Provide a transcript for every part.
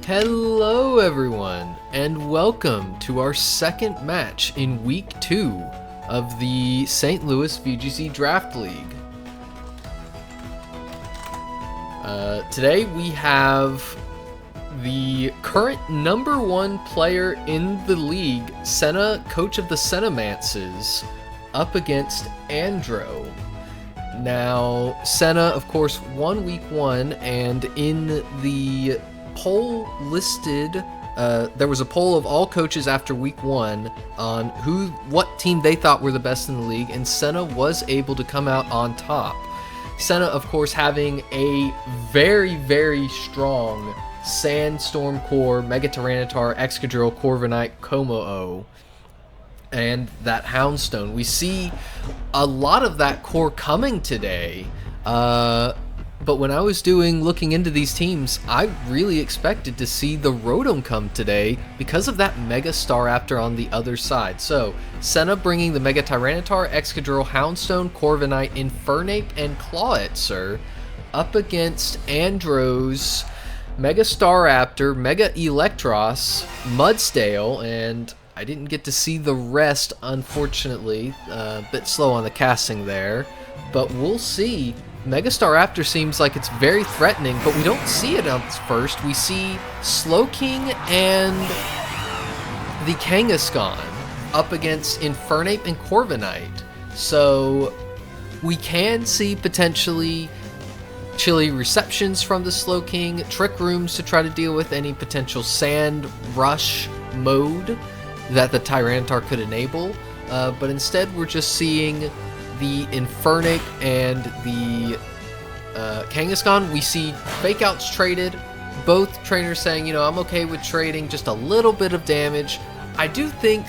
Hello everyone, and welcome to our second match in Week 2 of the St. Louis VGC Draft League. Today we have the current #1 player in the league, Senna, coach of the Sennamances, up against Andro. Now, Senna, of course, won Week 1, and in the poll listed, there was a poll of all coaches after Week 1 on what team they thought were the best in the league, and Senna was able to come out on top. Senna, of course, having a very, very strong Sandstorm core, Mega Tyranitar, Excadrill, Corviknight, Como-o, and that Houndstone. We see a lot of that core coming today, but when I was looking into these teams, I really expected to see the Rotom come today because of that Mega Staraptor on the other side. So, Senna bringing the Mega Tyranitar, Excadrill, Houndstone, Corviknight, Infernape, and Clawitzer up against Andro's Mega Staraptor, Mega Eelektross, Mudsdale, and I didn't get to see the rest, unfortunately. A bit slow on the casting there, but we'll see. Mega Staraptor seems like it's very threatening, but we don't see it up first. We see Slowking and the Khangaskhan up against Infernape and Corviknight. So we can see potentially chilly receptions from the Slowking, Trick Rooms to try to deal with any potential Sand Rush mode that the Tyranitar could enable, but instead we're just seeing the Infernape and the Khangaskhan. We see fake outs traded, both trainers saying, you know, I'm okay with trading just a little bit of damage. I do think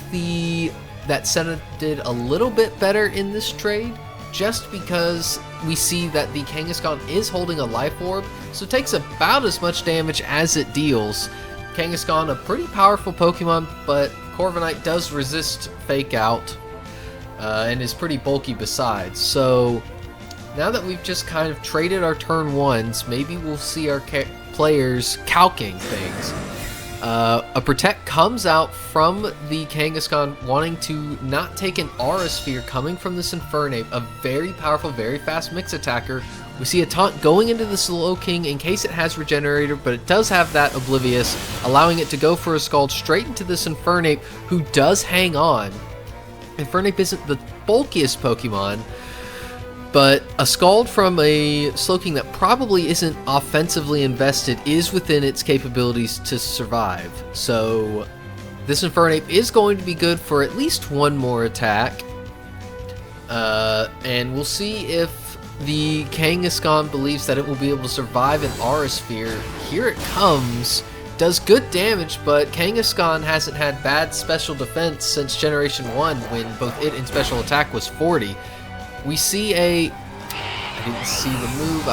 that Senna did a little bit better in this trade, just because we see that the Khangaskhan is holding a Life Orb, so it takes about as much damage as it deals. Khangaskhan, a pretty powerful Pokemon, but Corviknight does resist fake out, and is pretty bulky besides. So now that we've just kind of traded our turn ones, maybe we'll see our players calking things. A Protect comes out from the Khangaskhan, wanting to not take an Aura Sphere coming from this Infernape, a very powerful, very fast mix attacker. We see a Taunt going into the Slowking in case it has Regenerator, but it does have that Oblivious, allowing it to go for a Scald straight into this Infernape, who does hang on. Infernape isn't the bulkiest Pokemon, but a Scald from a Slowking that probably isn't offensively invested is within its capabilities to survive. So this Infernape is going to be good for at least one more attack, and we'll see if the Khangaskhan believes that it will be able to survive an Aura Sphere. Here it comes. Does good damage, but Khangaskhan hasn't had bad special defense since Generation 1, when both it and special attack was 40. We see I didn't see the move,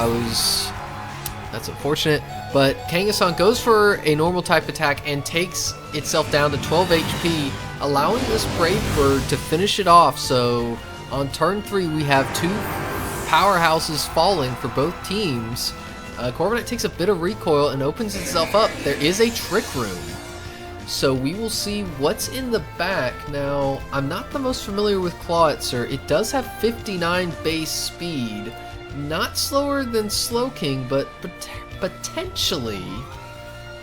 that's unfortunate, but Khangaskhan goes for a normal type attack and takes itself down to 12 HP, allowing this Brave Bird to finish it off. So on turn 3, we have two powerhouses falling for both teams. Corviknight takes a bit of recoil and opens itself up. There is a Trick Room, so we will see what's in the back. Now, I'm not the most familiar with Clawitzer. It does have 59 base speed, not slower than Slowking, but potentially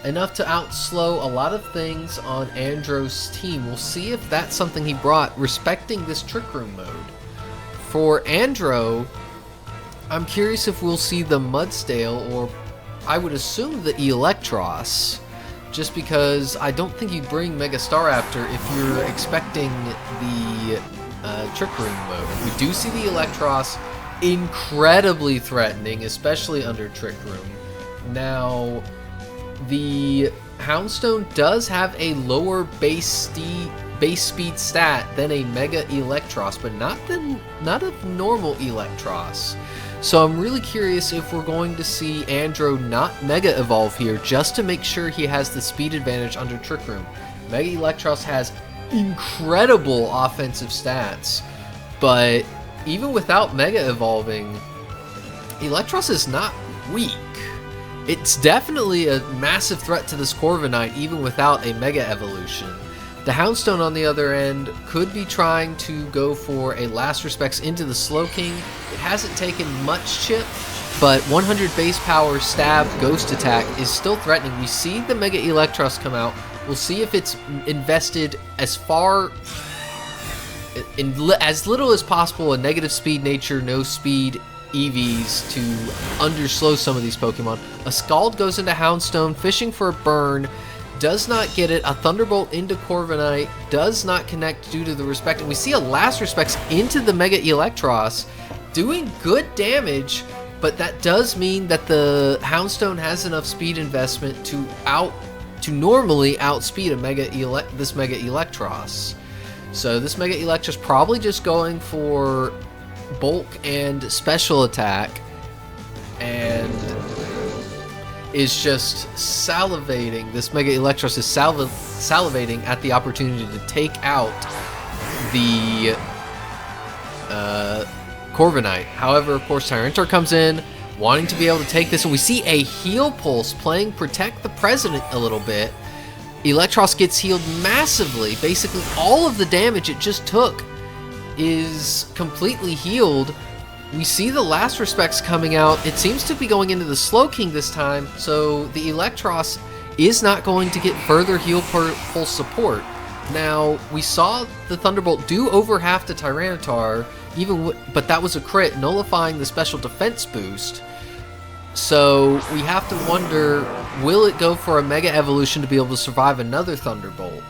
enough to outslow a lot of things on Andro's team. We'll see if that's something he brought, respecting this Trick Room mode. For Andro, I'm curious if we'll see the Mudsdale, or I would assume the Eelektross, just because I don't think you'd bring Mega Staraptor if you're expecting the Trick Room mode. We do see the Eelektross, incredibly threatening, especially under Trick Room. Now, the Houndstone does have a lower base speed stat than a Mega Eelektross, but not of normal Eelektross. So I'm really curious if we're going to see Andro not Mega Evolve here, just to make sure he has the speed advantage under Trick Room. Mega Eelektross has incredible offensive stats, but even without Mega Evolving, Eelektross is not weak. It's definitely a massive threat to this Corviknight, even without a Mega Evolution. The Houndstone, on the other end, could be trying to go for a Last Respects into the Slowking. It hasn't taken much chip, but 100 base power stab ghost attack is still threatening. We see the Mega Eelektross come out. We'll see if it's invested as far, in as little as possible, a negative speed nature, no speed EVs to underslow some of these Pokemon. A Scald goes into Houndstone, fishing for a burn. Does not get it. A Thunderbolt into Corviknight does not connect due to the respect. And we see a Last Respects into the Mega Eelektross, doing good damage, but that does mean that the Houndstone has enough speed investment to normally outspeed this Mega Eelektross. So this Mega Eelektross probably just going for bulk and special attack, and is just salivating. This Mega Eelektross is salivating at the opportunity to take out the Corviknight. However, of course, Tyranitar comes in, wanting to be able to take this, and we see a Heal Pulse playing Protect the President a little bit. Eelektross gets healed massively. Basically, all of the damage it just took is completely healed. We see the Last Respects coming out. It seems to be going into the Slowking this time, so the Eelektross is not going to get further Heal Pulse support. Now, we saw the Thunderbolt do over half to Tyranitar, but that was a crit, nullifying the special defense boost. So we have to wonder, will it go for a Mega Evolution to be able to survive another Thunderbolt?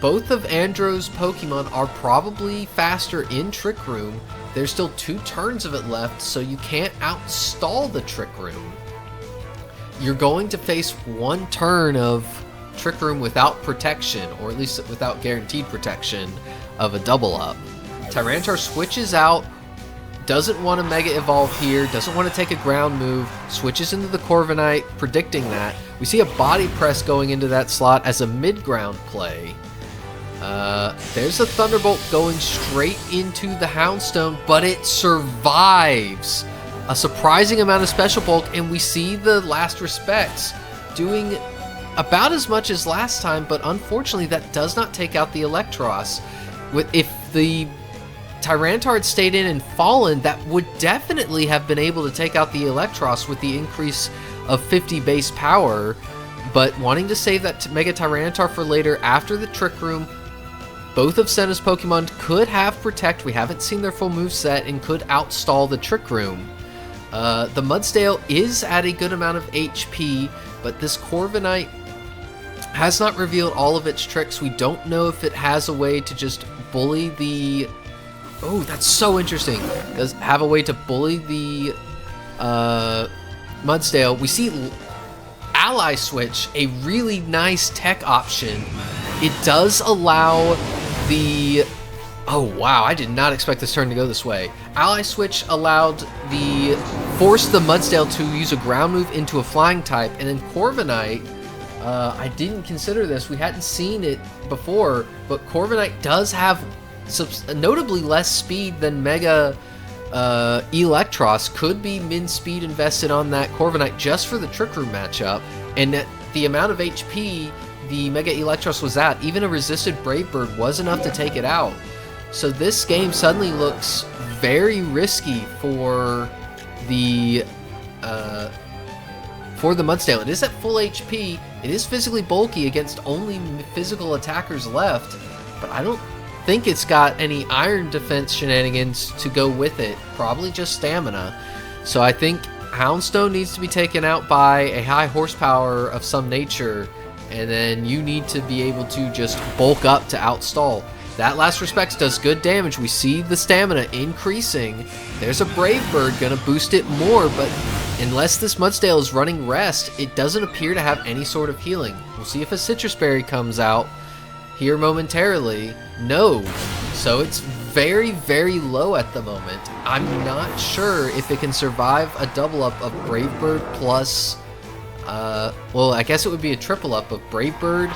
Both of Andro's Pokemon are probably faster in Trick Room. There's still 2 turns of it left, so you can't outstall the Trick Room. You're going to face 1 turn of Trick Room without protection, or at least without guaranteed protection of a double up. Tyranitar switches out, doesn't want to Mega Evolve here, doesn't want to take a ground move, switches into the Corviknight, predicting that. We see a Body Press going into that slot as a mid-ground play. There's a Thunderbolt going straight into the Houndstone, but it survives a surprising amount of Special Bulk, and we see the Last Respects doing about as much as last time, but unfortunately that does not take out the Eelektross. If the Tyranitar had stayed in and fallen, that would definitely have been able to take out the Eelektross with the increase of 50 base power, but wanting to save that Mega Tyranitar for later after the Trick Room. Both of Senna's Pokemon could have Protect. We haven't seen their full moveset, and could outstall the Trick Room. The Mudsdale is at a good amount of HP, but this Corviknight has not revealed all of its tricks. We don't know if it has a way to just bully the... Oh, that's so interesting. Does have a way to bully the Mudsdale. We see Ally Switch, a really nice tech option. It does allow the... Oh, wow, I did not expect this turn to go this way. Ally Switch allowed the... Forced the Mudsdale to use a ground move into a flying type, and then Corviknight... I didn't consider this. We hadn't seen it before, but Corviknight does have notably less speed than Mega Eelektross. Could be min speed invested on that Corviknight just for the Trick Room matchup, and at the amount of HP the Mega Eelektross was at, even a resisted Brave Bird was enough to take it out. So this game suddenly looks very risky for the Mudsdale. It is at full HP. It is physically bulky against only physical attackers left, but I don't think it's got any iron defense shenanigans to go with it. Probably just stamina. So I think Houndstone needs to be taken out by a high horsepower of some nature, and then you need to be able to just bulk up to outstall. That Last Respects does good damage. We see the stamina increasing. There's a Brave Bird gonna boost it more, but unless this Mudsdale is running Rest, it doesn't appear to have any sort of healing. We'll see if a Citrus Berry comes out here momentarily. No. So it's very, very low at the moment. I'm not sure if it can survive a double up of Brave Bird plus... well, I guess it would be a triple up of Brave Bird,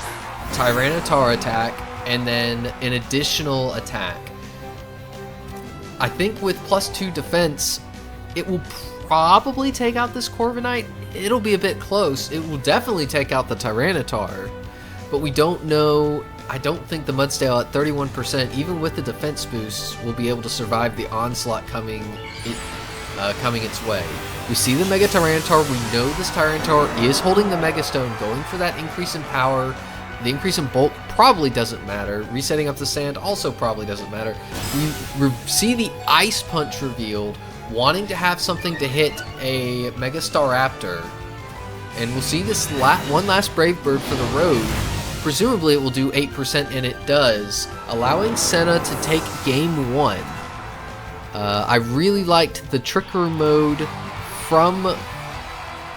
Tyranitar attack, and then an additional attack. I think with +2 defense, it will probably take out this Corviknight. It'll be a bit close. It will definitely take out the Tyranitar, but we don't know. I don't think the Mudsdale at 31%, even with the defense boosts, will be able to survive the onslaught coming its way. We see the Mega Tyranitar. We know this Tyranitar is holding the Mega Stone, going for that increase in power. The increase in bulk probably doesn't matter. Resetting up the sand also probably doesn't matter. We see the Ice Punch revealed, wanting to have something to hit a Mega Staraptor. And we'll see this one last Brave Bird for the road. Presumably it will do 8%, and it does, allowing Senna to take game 1. I really liked the Trick Room mode from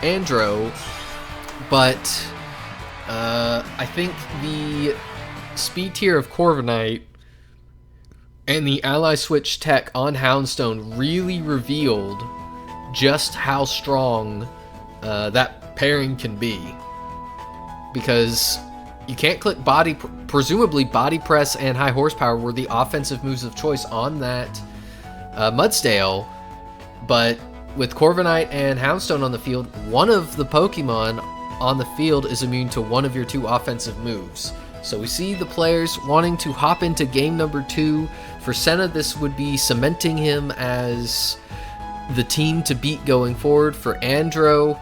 Andro, but I think the speed tier of Corviknight and the ally switch tech on Houndstone really revealed just how strong that pairing can be. Because you can't click presumably body press and high horsepower were the offensive moves of choice on that Mudsdale, but with Corviknight and Houndstone on the field, one of the Pokemon on the field is immune to one of your 2 offensive moves. So we see the players wanting to hop into game number 2. For Senna, this would be cementing him as the team to beat going forward. For Andro,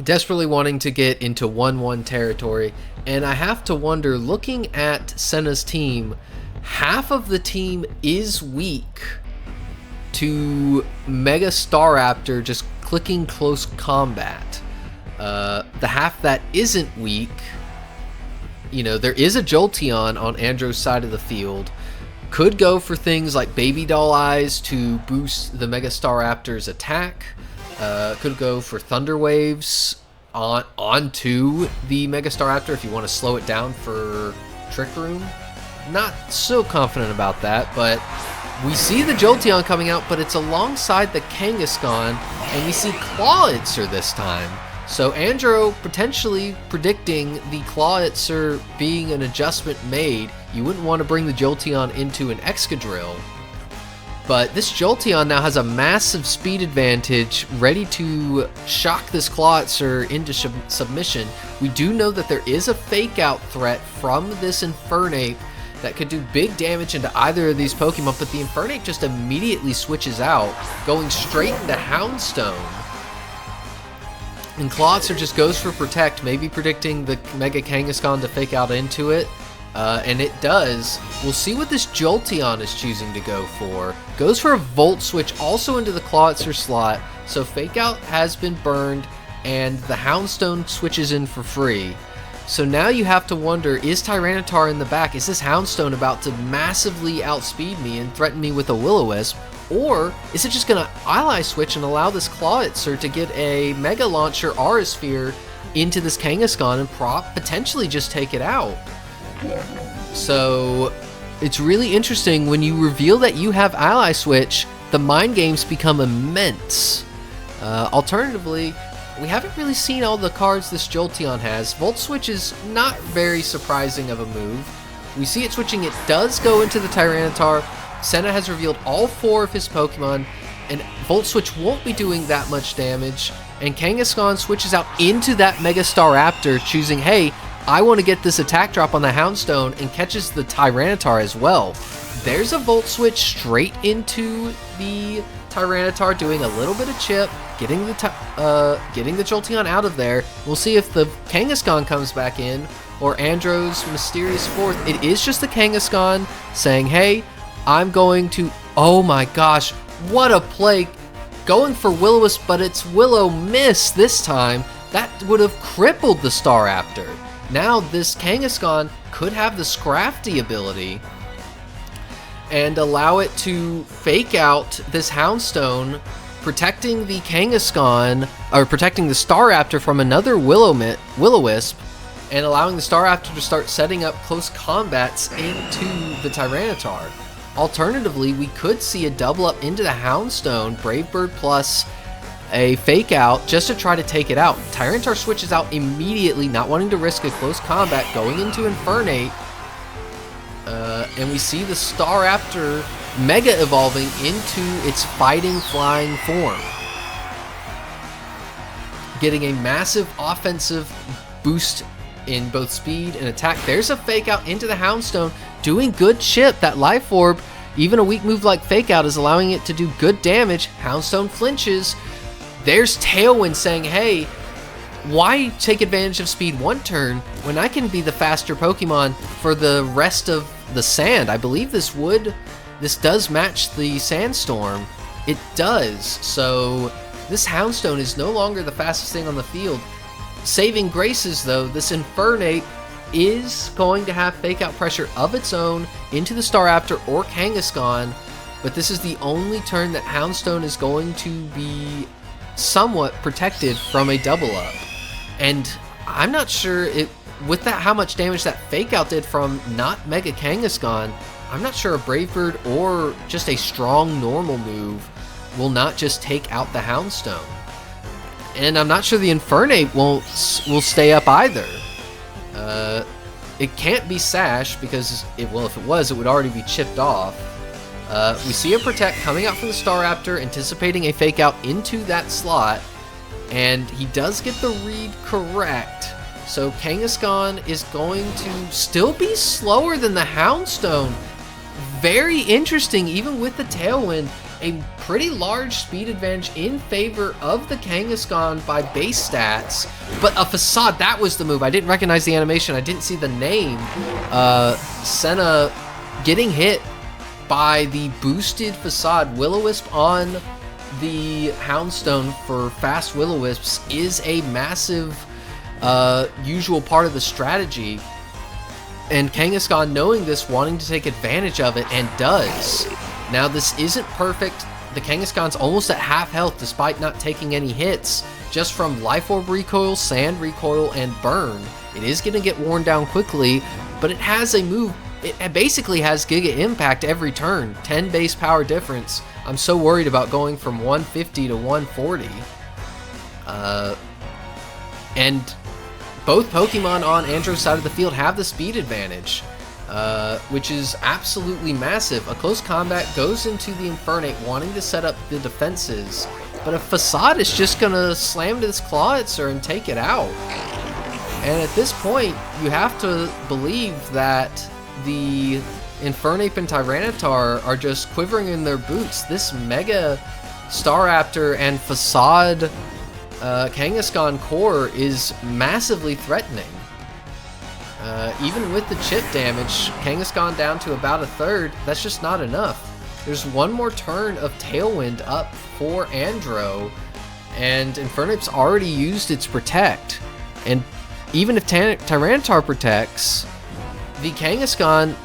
desperately wanting to get into 1-1 territory. And I have to wonder, looking at Senna's team, half of the team is weak to Mega Staraptor just clicking close combat. The half that isn't weak, there is a Jolteon on Andro's side of the field. Could go for things like Baby Doll Eyes to boost the Mega Staraptor's attack. Could go for Thunder Waves onto the Mega Staraptor if you want to slow it down for Trick Room. Not so confident about that, but we see the Jolteon coming out, but it's alongside the Khangaskhan, and we see Clawitzer this time. So Andro potentially predicting the Clawitzer being an adjustment made. You wouldn't want to bring the Jolteon into an Excadrill. But this Jolteon now has a massive speed advantage, ready to shock this Clawitzer into submission. We do know that there is a fake out threat from this Infernape that could do big damage into either of these Pokemon, but the Infernape just immediately switches out, going straight into Houndstone. And Clawitzer just goes for Protect, maybe predicting the Mega Khangaskhan to fake out into it. And it does. We'll see what this Jolteon is choosing to go for. Goes for a Volt Switch also into the Clawitzer slot. So Fake Out has been burned, and the Houndstone switches in for free. So now you have to wonder, is Tyranitar in the back? Is this Houndstone about to massively outspeed me and threaten me with a Will-O-Wisp? Or is it just going to ally switch and allow this Clawitzer to get a Mega Launcher Aura Sphere into this Khangaskhan and potentially just take it out? So it's really interesting when you reveal that you have ally switch, the mind games become immense. Alternatively, we haven't really seen all the cards this Jolteon has. Volt Switch is not very surprising of a move. We see it switching, it does go into the Tyranitar. Senna has revealed all 4 of his Pokemon, and Volt Switch won't be doing that much damage. And Khangaskhan switches out into that Mega Staraptor, choosing, hey, I want to get this attack drop on the Houndstone, and catches the Tyranitar as well. There's a Volt Switch straight into the Tyranitar, doing a little bit of chip, getting the Jolteon out of there. We'll see if the Khangaskhan comes back in, or Andro's mysterious fourth. It is just the Khangaskhan saying, hey, I'm going to... Oh my gosh, what a play. Going for Will-O-Wisp, but it's Will-O-Miss this time. That would have crippled the Staraptor. Now this Khangaskhan could have the Scrafty ability and allow it to fake out this Houndstone, protecting the Khangaskhan, or protecting the Staraptor from another Will-O-Wisp, and allowing the Staraptor to start setting up close combats into the Tyranitar. Alternatively, we could see a double up into the Houndstone, Brave Bird plus a fake out just to try to take it out. Tyranitar switches out immediately, not wanting to risk a close combat, going into Infernape. And we see the Staraptor Mega evolving into its fighting flying form. getting a massive offensive boost in both speed and attack. There's a Fake Out into the Houndstone, doing good chip. That Life Orb, even a weak move like Fake Out, is allowing it to do good damage. Houndstone flinches. There's Tailwind saying, hey, why take advantage of speed one turn when I can be the faster Pokemon for the rest of the sand? I believe this does match the Sandstorm. It does. So this Houndstone is no longer the fastest thing on the field. Saving graces, though, this Infernape is going to have Fake Out pressure of its own into the Staraptor or Khangaskhan, but this is the only turn that Houndstone is going to be somewhat protected from a double up. And I'm not sure with that how much damage that Fake Out did from not Mega Khangaskhan, I'm not sure a Brave Bird or just a strong normal move will not just take out the Houndstone. And I'm not sure the Infernape will stay up either. It can't be Sash because, if it was, it would already be chipped off. We see a Protect coming out from the Staraptor, anticipating a Fake Out into that slot. And he does get the read correct. So Khangaskhan is going to still be slower than the Houndstone. Very interesting, even with the Tailwind. A pretty large speed advantage in favor of the Khangaskhan by base stats. But a Facade, that was the move. I didn't recognize the animation. I didn't see the name. Senna getting hit by the boosted Facade. Will-O-Wisp on the Houndstone for fast Will-O-Wisps is a massive usual part of the strategy. And Khangaskhan, knowing this, wanting to take advantage of it, and does. Now, this isn't perfect. The Kangaskhan's almost at half health despite not taking any hits, just from Life Orb recoil, Sand recoil, and Burn. It is going to get worn down quickly, but it has a move. It basically has Giga Impact every turn, 10 base power difference. I'm so worried about going from 150 to 140. And both Pokemon on Andro's side of the field have the speed advantage, which is absolutely massive. A close combat goes into the Infernape, wanting to set up the defenses, but a Facade is just going to slam to this Clawitzer and take it out. And at this point, you have to believe that the Infernape and Tyranitar are just quivering in their boots. This Mega Staraptor and Facade Khangaskhan core is massively threatening. Even with the chip damage, Khangaskhan down to about a third, that's just not enough. There's one more turn of Tailwind up for Andro, and Infernape's already used its Protect. And even if Tyranitar protects, the Khangaskhan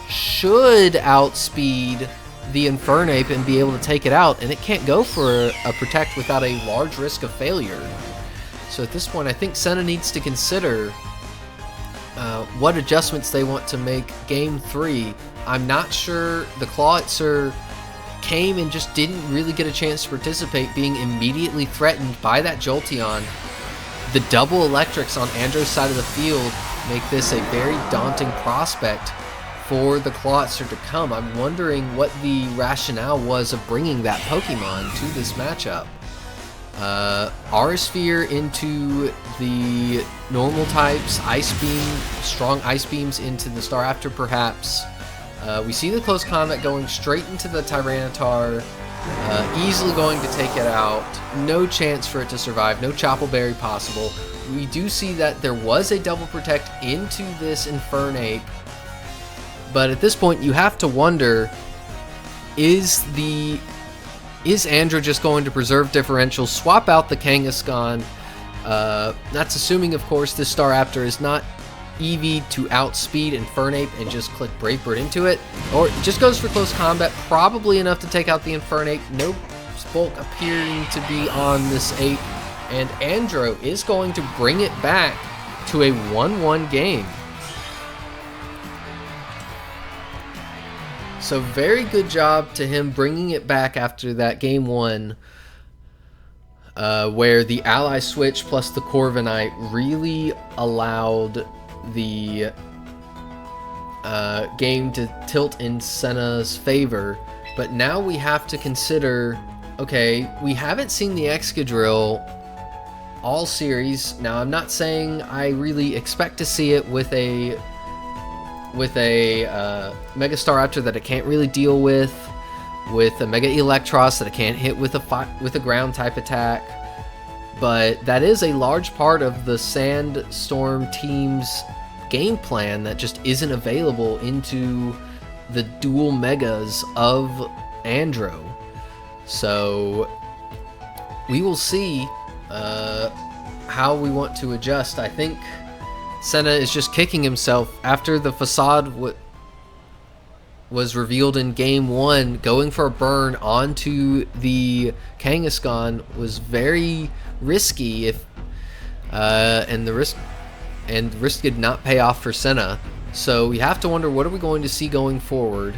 should outspeed the Infernape and be able to take it out, and it can't go for a Protect without a large risk of failure. So at this point, I think Senna needs to consider what adjustments they want to make Game 3. I'm not sure the Clawitzer came and just didn't really get a chance to participate, being immediately threatened by that Jolteon. The double electrics on Andro's side of the field make this a very daunting prospect for the Clawitzer to come. I'm wondering what the rationale was of bringing that Pokemon to this matchup. Aura-Sphere into the normal types, Ice Beam, strong Ice Beams into the Staraptor perhaps. We see the close combat going straight into the Tyranitar, easily going to take it out. No chance for it to survive, no Chople Berry possible. We do see that there was a double protect into this Infernape, but at this point you have to wonder, is Andro just going to preserve differential, swap out the Khangaskhan? That's assuming, of course, this Staraptor is not EV to outspeed Infernape and just click Brave Bird into it, or it just goes for close combat, probably enough to take out the Infernape. No bulk appearing to be on this ape, and Andro is going to bring it back to a 1-1 game. So very good job to him bringing it back after that Game 1, where the ally switch plus the Corviknight really allowed the game to tilt in Senna's favor. But now we have to consider, okay, we haven't seen the Excadrill all series. Now, I'm not saying I really expect to see it with a Mega Staraptor that it can't really deal with a Mega Eelektross that it can't hit with a ground type attack. But that is a large part of the Sandstorm team's game plan that just isn't available into the dual Megas of Andro. So we will see how we want to adjust. I think Senna is just kicking himself after the facade was revealed in Game 1. Going for a burn onto the Khangaskhan was very risky, and the risk did not pay off for Senna. So we have to wonder, what are we going to see going forward?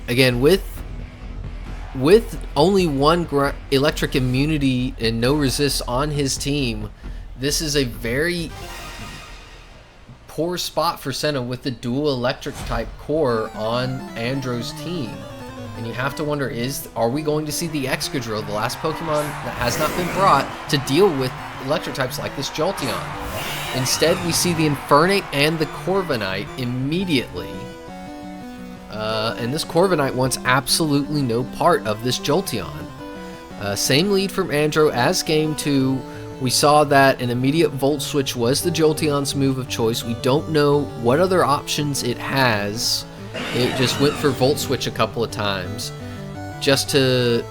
Again, with only one electric immunity and no resist on his team, this is a very poor spot for Senna with the dual electric type core on Andro's team. And you have to wonder, are we going to see the Excadrill, the last Pokemon that has not been brought to deal with electric types like this Jolteon? Instead, we see the Infernape and the Corviknight immediately. And this Corviknight wants absolutely no part of this Jolteon. Same lead from Andro as Game 2. We saw that an immediate Volt Switch was the Jolteon's move of choice. We don't know what other options it has. It just went for Volt Switch a couple of times just to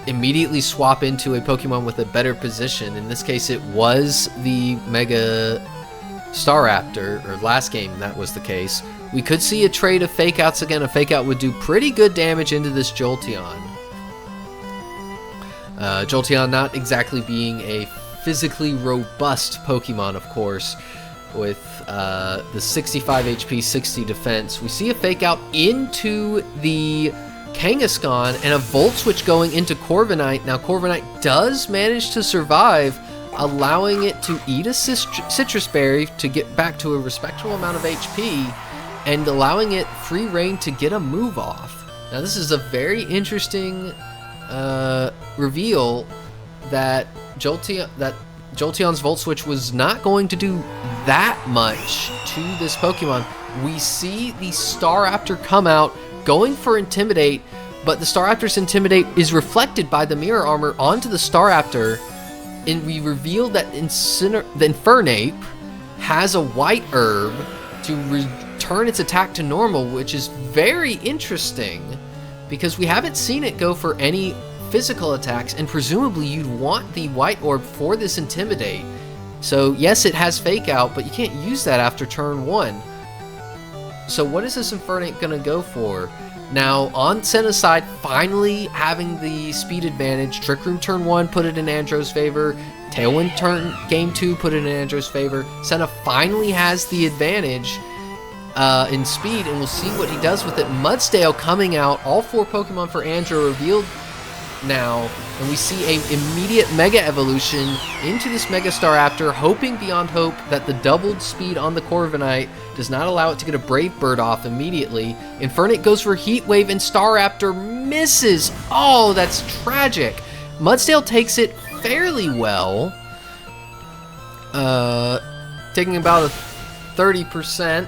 immediately swap into a Pokemon with a better position. In this case, it was the Mega Staraptor, or last game that was the case. We could see a trade of Fake Outs again. A Fake Out would do pretty good damage into this Jolteon. Jolteon not exactly being a physically robust Pokemon, of course, with the 65 HP, 60 defense. We see a Fake Out into the Khangaskhan and a Volt Switch going into Corviknight. Now, Corviknight does manage to survive, allowing it to eat a Citrus Berry to get back to a respectable amount of HP, and allowing it free reign to get a move off. Now, this is a very interesting reveal that Jolteon's Volt Switch was not going to do that much to this Pokemon. We see the Staraptor come out, going for Intimidate, but the Staraptor's Intimidate is reflected by the Mirror Armor onto the Staraptor, and we reveal that the Infernape has a White Herb to return its attack to normal, which is very interesting, because we haven't seen it go for any physical attacks, and presumably you'd want the White Orb for this Intimidate. So yes, it has Fake Out, but you can't use that after turn 1. So what is this Infernape going to go for? Now, on Senna's side, finally having the speed advantage. Trick Room turn 1 put it in Andro's favor. Tailwind turn Game 2 put it in Andro's favor. Senna finally has the advantage in speed, and we'll see what he does with it. Mudsdale coming out, all 4 Pokemon for Andro revealed now, and we see an immediate Mega Evolution into this Mega Staraptor, hoping beyond hope that the doubled speed on the Corviknight does not allow it to get a Brave Bird off immediately. Infernape goes for Heat Wave, and Staraptor misses. Oh, that's tragic. Mudsdale takes it fairly well, taking about a 30%,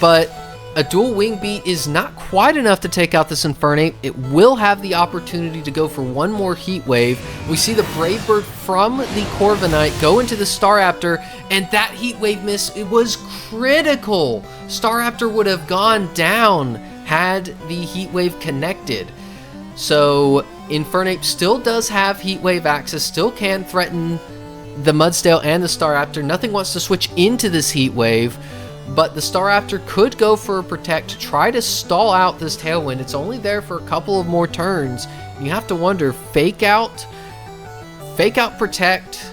but a dual Wing Beat is not quite enough to take out this Infernape. It will have the opportunity to go for one more Heat Wave. We see the Brave Bird from the Corviknight go into the Staraptor, and that Heat Wave miss, it was critical. Staraptor would have gone down had the Heat Wave connected. So Infernape still does have Heat Wave access, still can threaten the Mudsdale and the Staraptor. Nothing wants to switch into this Heat Wave, but the Staraptor could go for a Protect to try to stall out this Tailwind. It's only there for a couple of more turns. You have to wonder, Fake Out, Protect,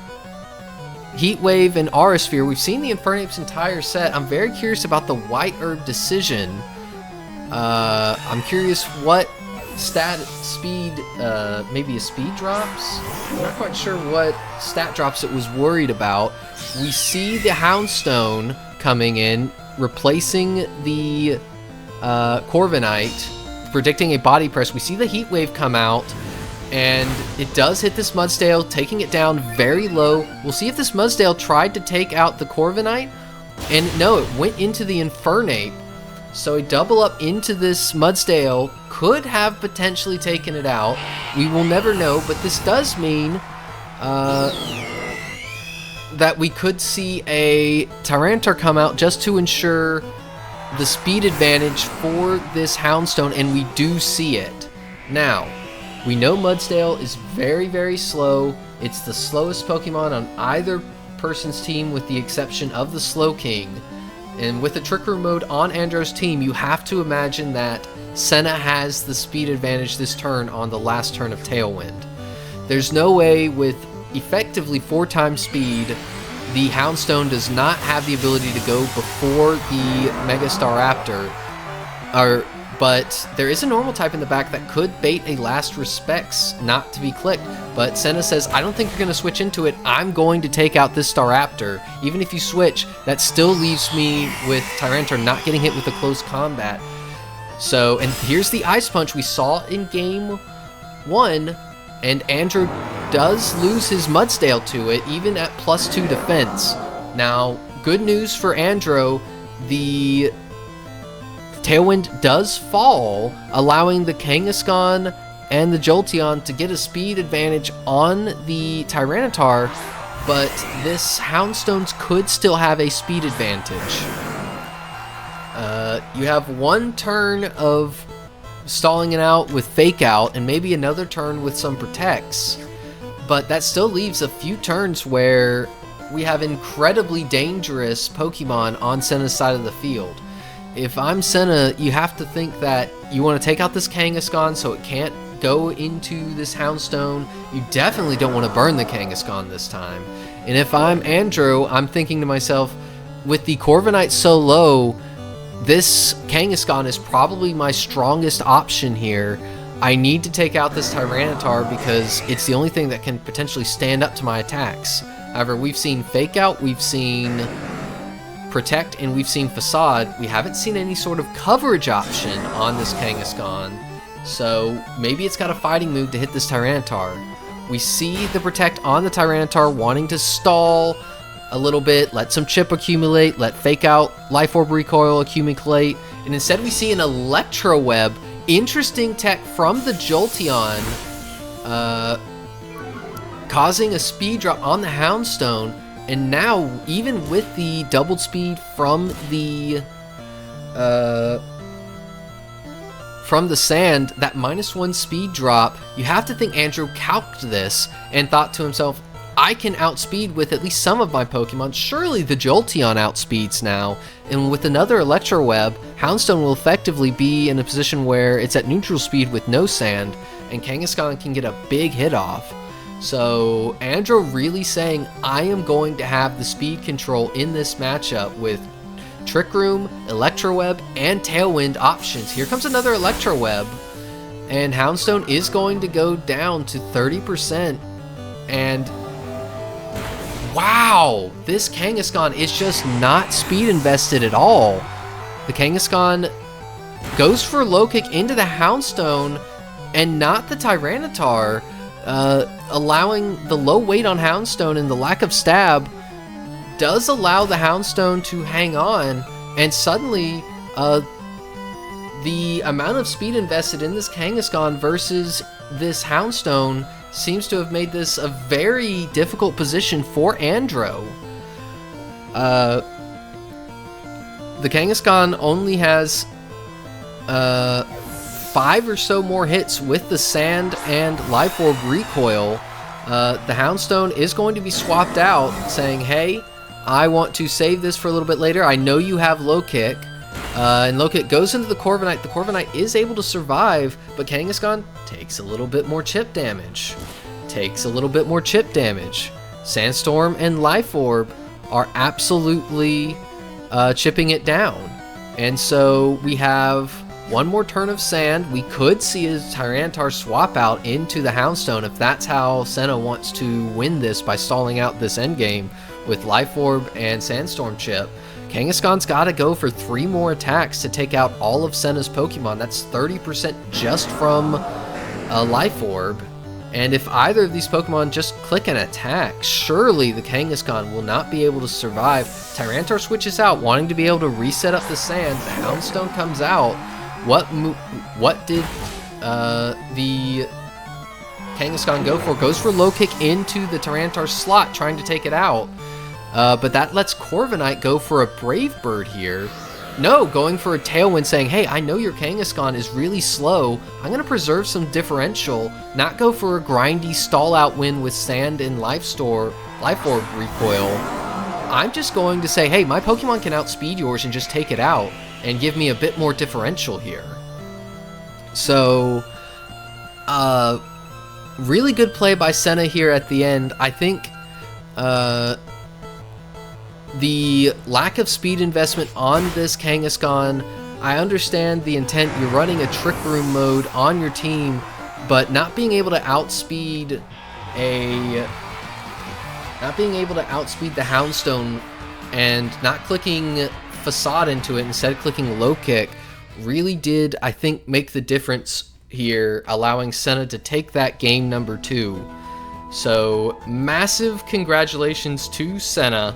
Heat Wave, and Aura Sphere. We've seen the Infernape's entire set. I'm very curious about the White Herb decision. I'm curious what speed, maybe a speed drops? I'm not quite sure what stat drops it was worried about. We see the Houndstone coming in, replacing the Corviknight, predicting a Body Press. We see the Heat Wave come out, And it does hit this Mudsdale, taking it down very low. We'll see if this Mudsdale tried to take out the Corviknight. And no, it went into the Infernape. So a double up into this Mudsdale could have potentially taken it out. We will never know, but this does mean that we could see a Tyranitar come out just to ensure the speed advantage for this Houndstone, and we do see it. Now, we know Mudsdale is very, very slow. It's the slowest Pokemon on either person's team with the exception of the Slowking. And with the Trick Room mode on Andro's team, you have to imagine that Senna has the speed advantage this turn on the last turn of Tailwind. There's no way with effectively 4 times speed, the Houndstone does not have the ability to go before the Mega Staraptor. But there is a normal type in the back that could bait a Last Respects not to be clicked. But Senna says, I don't think you're going to switch into it. I'm going to take out this Staraptor. Even if you switch, that still leaves me with Tyranitar not getting hit with a close combat. So, and here's the Ice Punch. We saw in game 1, and Andro does lose his Mudsdale to it, even at +2 defense. Now, good news for Andro, the Tailwind does fall, allowing the Khangaskhan and the Jolteon to get a speed advantage on the Tyranitar, but this Houndstones could still have a speed advantage. You have 1 turn of stalling it out with Fake Out, and maybe another turn with some Protects, but that still leaves a few turns where we have incredibly dangerous Pokemon on Senna's side of the field. If I'm Senna, you have to think that you want to take out this Khangaskhan so it can't go into this Houndstone. You definitely don't want to burn the Khangaskhan this time. And if I'm Andro, I'm thinking to myself, with the Corviknight so low, this Khangaskhan is probably my strongest option here. I need to take out this Tyranitar because it's the only thing that can potentially stand up to my attacks. However, we've seen Fake Out, we've seen Protect, and we've seen Facade. We haven't seen any sort of coverage option on this Khangaskhan, so maybe it's got a fighting move to hit this Tyranitar. We see the Protect on the Tyranitar wanting to stall a little bit, let some chip accumulate, let Fake Out, Life Orb Recoil accumulate, and instead we see an Electro Web. Interesting tech from the Jolteon, causing a speed drop on the Houndstone. And now, even with the doubled speed from the sand, that -1 speed drop, you have to think Andro calced this and thought to himself, I can outspeed with at least some of my Pokemon. Surely the Jolteon outspeeds now. And with another Electro Web, Houndstone will effectively be in a position where it's at neutral speed with no sand, and Khangaskhan can get a big hit off. So Andro really saying, I am going to have the speed control in this matchup with Trick Room, Electro Web, and Tailwind options. Here comes another Electro Web, and Houndstone is going to go down to 30%. And wow, this Khangaskhan is just not speed invested at all. The Khangaskhan goes for low kick into the Houndstone and not the Tyranitar. Allowing the low weight on Houndstone and the lack of stab does allow the Houndstone to hang on, and suddenly the amount of speed invested in this Khangaskhan versus this Houndstone seems to have made this a very difficult position for Andro. The Khangaskhan only has 5 or so more hits with the Sand and Life Orb Recoil. The Houndstone is going to be swapped out, saying, hey, I want to save this for a little bit later. I know you have Low Kick. And Low Kick goes into the Corviknight. The Corviknight is able to survive, but Khangaskhan takes a little bit more chip damage. Sandstorm and Life Orb are absolutely chipping it down. And so we have 1 more turn of Sand. We could see his Tyranitar swap out into the Houndstone if that's how Senna wants to win this, by stalling out this endgame with Life Orb and Sandstorm chip. Khangaskhan's got to go for 3 more attacks to take out all of Senna's Pokemon. That's 30% just from Life Orb. And if either of these Pokemon just click an attack, surely the Khangaskhan will not be able to survive. Tyranitar switches out, wanting to be able to reset up the sand. The Houndstone comes out. What did the Khangaskhan go for? Goes for low kick into the Tyranitar slot, trying to take it out. But that lets Corviknight go for a Brave Bird here. No, going for a Tailwind, saying, hey, I know your Khangaskhan is really slow. I'm going to preserve some differential, not go for a grindy stall-out win with Sand and Life Orb recoil. I'm just going to say, hey, my Pokemon can outspeed yours and just take it out and give me a bit more differential here. So, really good play by Senna here at the end. I think the lack of speed investment on this Khangaskhan, I understand the intent. You're running a Trick Room mode on your team, but not being able to outspeed the Houndstone and not clicking Facade into it, instead of clicking Low Kick, really did, I think, make the difference here, allowing Senna to take that game number 2. So, massive congratulations to Senna.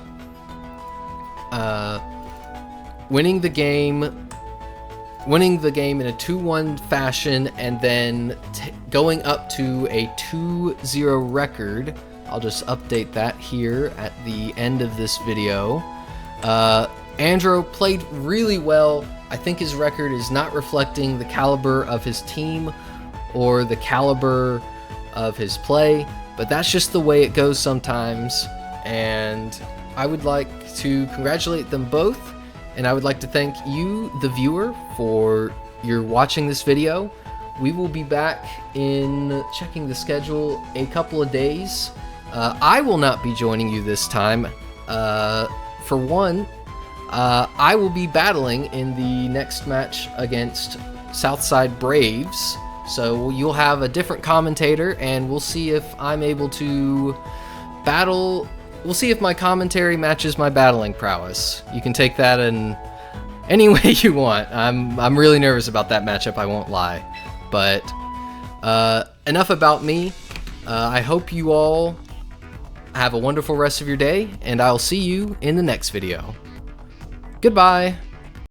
Winning the game in a 2-1 fashion, and then going up to a 2-0 record. I'll just update that here at the end of this video. Andro played really well. I think his record is not reflecting the caliber of his team or the caliber of his play, but that's just the way it goes sometimes, and I would like to congratulate them both, and I would like to thank you, the viewer, for your watching this video. We will be back in checking the schedule a couple of days. I will not be joining you this time. For one, I will be battling in the next match against Southside Braves, so you'll have a different commentator, and we'll see if I'm able to battle. We'll see if my commentary matches my battling prowess. You can take that in any way you want. I'm really nervous about that matchup, I won't lie. But enough about me. I hope you all have a wonderful rest of your day, and I'll see you in the next video. Goodbye!